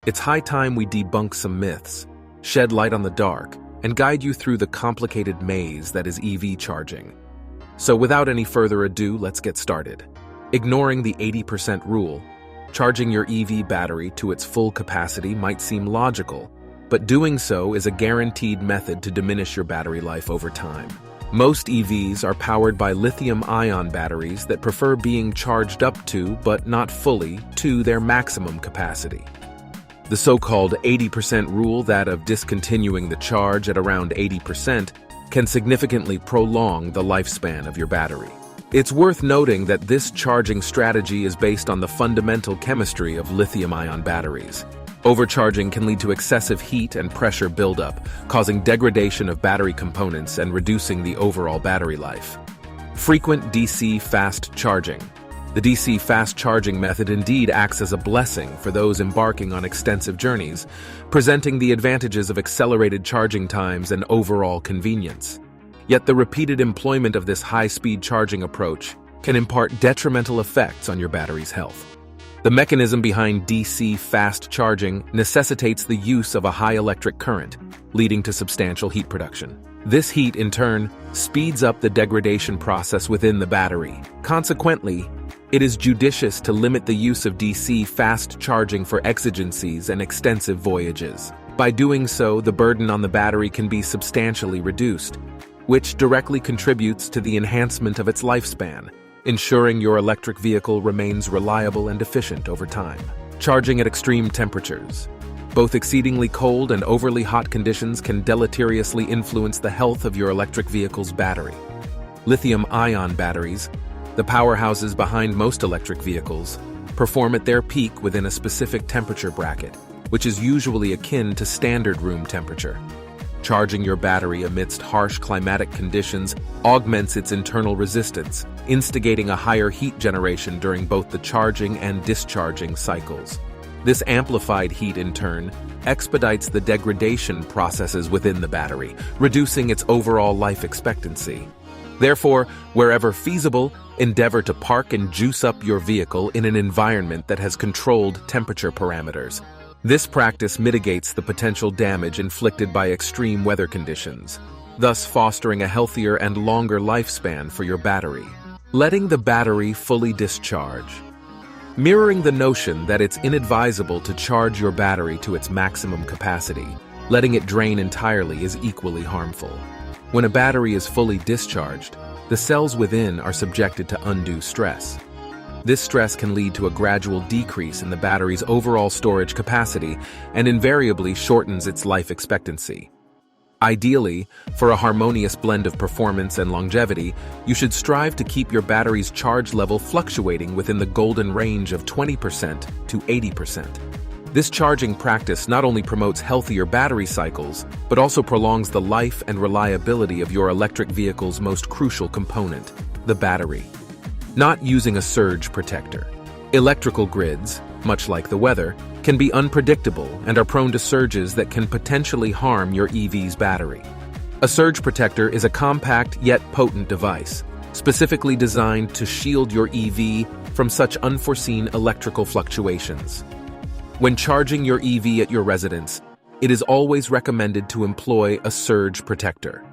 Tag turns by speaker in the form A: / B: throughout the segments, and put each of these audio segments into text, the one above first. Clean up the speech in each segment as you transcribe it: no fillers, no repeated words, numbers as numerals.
A: It's high time we debunk some myths, shed light on the dark, and guide you through the complicated maze that is EV charging. So without any further ado, let's get started. Ignoring the 80% rule, charging your EV battery to its full capacity might seem logical, but doing so is a guaranteed method to diminish your battery life over time. Most EVs are powered by lithium-ion batteries that prefer being charged up to, but not fully, to their maximum capacity. The so-called 80% rule, that of discontinuing the charge at around 80%, can significantly prolong the lifespan of your battery. It's worth noting that this charging strategy is based on the fundamental chemistry of lithium-ion batteries. Overcharging can lead to excessive heat and pressure buildup, causing degradation of battery components and reducing the overall battery life. Frequent DC fast charging. The DC fast charging method indeed acts as a blessing for those embarking on extensive journeys, presenting the advantages of accelerated charging times and overall convenience. Yet the repeated employment of this high-speed charging approach can impart detrimental effects on your battery's health. The mechanism behind DC fast charging necessitates the use of a high electric current, leading to substantial heat production. This heat, in turn, speeds up the degradation process within the battery. Consequently, it is judicious to limit the use of DC fast charging for exigencies and extensive voyages. By doing so, the burden on the battery can be substantially reduced, which directly contributes to the enhancement of its lifespan, ensuring your electric vehicle remains reliable and efficient over time. Charging at extreme temperatures. Both exceedingly cold and overly hot conditions can deleteriously influence the health of your electric vehicle's battery. Lithium-ion batteries, the powerhouses behind most electric vehicles, perform at their peak within a specific temperature bracket, which is usually akin to standard room temperature. Charging your battery amidst harsh climatic conditions augments its internal resistance, instigating a higher heat generation during both the charging and discharging cycles. This amplified heat, in turn, expedites the degradation processes within the battery, reducing its overall life expectancy. Therefore, wherever feasible, endeavor to park and juice up your vehicle in an environment that has controlled temperature parameters. This practice mitigates the potential damage inflicted by extreme weather conditions, thus fostering a healthier and longer lifespan for your battery. Letting the battery fully discharge. Mirroring the notion that it's inadvisable to charge your battery to its maximum capacity, letting it drain entirely is equally harmful. When a battery is fully discharged, the cells within are subjected to undue stress. This stress can lead to a gradual decrease in the battery's overall storage capacity and invariably shortens its life expectancy. Ideally, for a harmonious blend of performance and longevity, you should strive to keep your battery's charge level fluctuating within the golden range of 20% to 80%. This charging practice not only promotes healthier battery cycles, but also prolongs the life and reliability of your electric vehicle's most crucial component, the battery. Not using a surge protector. Electrical grids, much like the weather, can be unpredictable and are prone to surges that can potentially harm your EV's battery. A surge protector is a compact yet potent device, specifically designed to shield your EV from such unforeseen electrical fluctuations. When charging your EV at your residence, it is always recommended to employ a surge protector.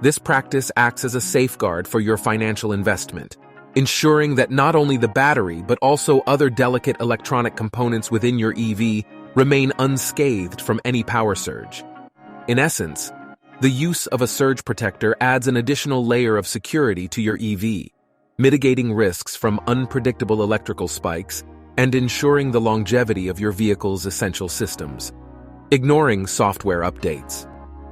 A: This practice acts as a safeguard for your financial investment, ensuring that not only the battery but also other delicate electronic components within your EV remain unscathed from any power surge. In essence, the use of a surge protector adds an additional layer of security to your EV, mitigating risks from unpredictable electrical spikes and ensuring the longevity of your vehicle's essential systems. Ignoring software updates.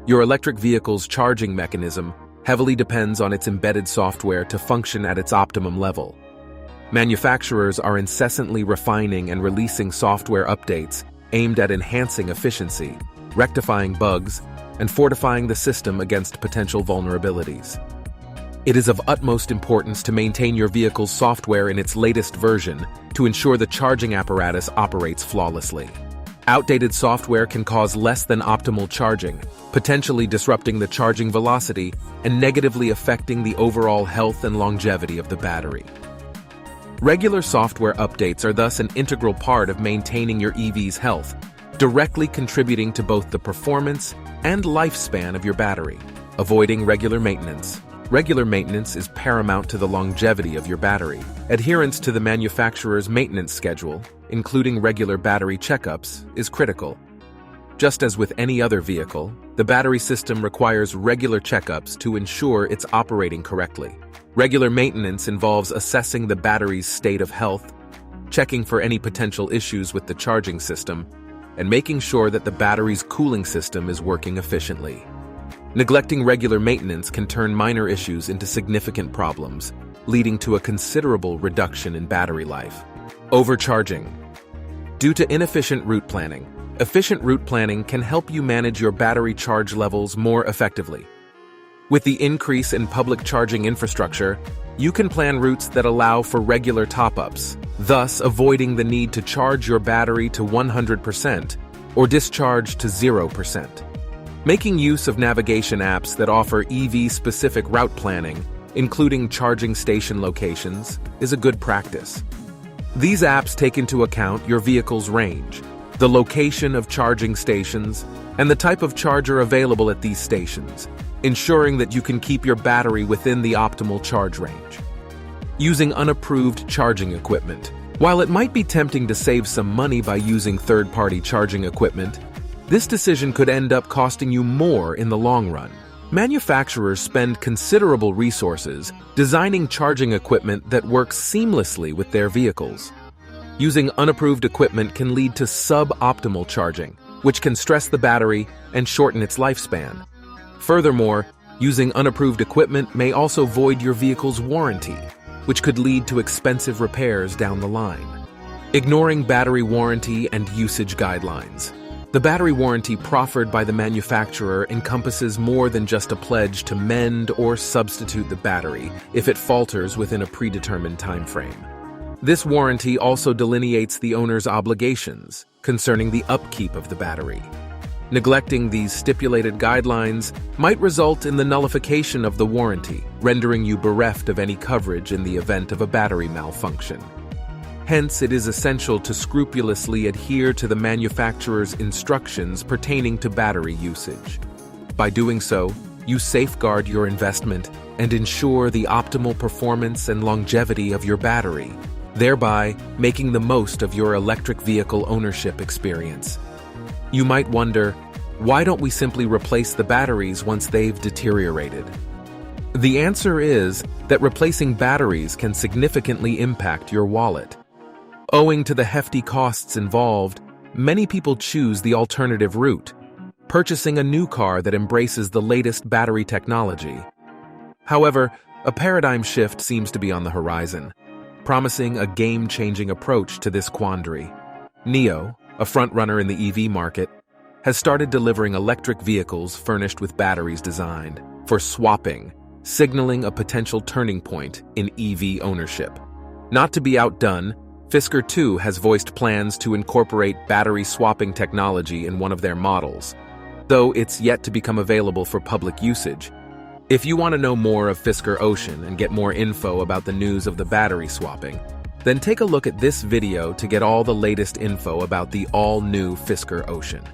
A: Your electric vehicle's charging mechanism heavily depends on its embedded software to function at its optimum level. Manufacturers are incessantly refining and releasing software updates aimed at enhancing efficiency, rectifying bugs, and fortifying the system against potential vulnerabilities. It is of utmost importance to maintain your vehicle's software in its latest version to ensure the charging apparatus operates flawlessly. Outdated software can cause less than optimal charging, potentially disrupting the charging velocity and negatively affecting the overall health and longevity of the battery. Regular software updates are thus an integral part of maintaining your EV's health, directly contributing to both the performance and lifespan of your battery. Avoiding regular maintenance. Regular maintenance is paramount to the longevity of your battery. Adherence to the manufacturer's maintenance schedule, including regular battery checkups, is critical. Just as with any other vehicle, the battery system requires regular checkups to ensure it's operating correctly. Regular maintenance involves assessing the battery's state of health, checking for any potential issues with the charging system, and making sure that the battery's cooling system is working efficiently. Neglecting regular maintenance can turn minor issues into significant problems, leading to a considerable reduction in battery life. Overcharging. Due to inefficient route planning, efficient route planning can help you manage your battery charge levels more effectively. With the increase in public charging infrastructure, you can plan routes that allow for regular top-ups, thus avoiding the need to charge your battery to 100% or discharge to 0%. Making use of navigation apps that offer EV-specific route planning, including charging station locations, is a good practice. These apps take into account your vehicle's range, the location of charging stations, and the type of charger available at these stations, ensuring that you can keep your battery within the optimal charge range. Using unapproved charging equipment. While it might be tempting to save some money by using third-party charging equipment, this decision could end up costing you more in the long run. Manufacturers spend considerable resources designing charging equipment that works seamlessly with their vehicles. Using unapproved equipment can lead to suboptimal charging, which can stress the battery and shorten its lifespan. Furthermore, using unapproved equipment may also void your vehicle's warranty, which could lead to expensive repairs down the line. Ignoring battery warranty and usage guidelines. The battery warranty proffered by the manufacturer encompasses more than just a pledge to mend or substitute the battery if it falters within a predetermined time frame. This warranty also delineates the owner's obligations concerning the upkeep of the battery. Neglecting these stipulated guidelines might result in the nullification of the warranty, rendering you bereft of any coverage in the event of a battery malfunction. Hence, it is essential to scrupulously adhere to the manufacturer's instructions pertaining to battery usage. By doing so, you safeguard your investment and ensure the optimal performance and longevity of your battery, thereby making the most of your electric vehicle ownership experience. You might wonder, why don't we simply replace the batteries once they've deteriorated? The answer is that replacing batteries can significantly impact your wallet. Owing to the hefty costs involved, many people choose the alternative route, purchasing a new car that embraces the latest battery technology. However, a paradigm shift seems to be on the horizon, promising a game-changing approach to this quandary. NIO, a frontrunner in the EV market, has started delivering electric vehicles furnished with batteries designed for swapping, signaling a potential turning point in EV ownership. Not to be outdone, Fisker too has voiced plans to incorporate battery swapping technology in one of their models, though it's yet to become available for public usage. If you want to know more of Fisker Ocean and get more info about the news of the battery swapping, then take a look at this video to get all the latest info about the all-new Fisker Ocean.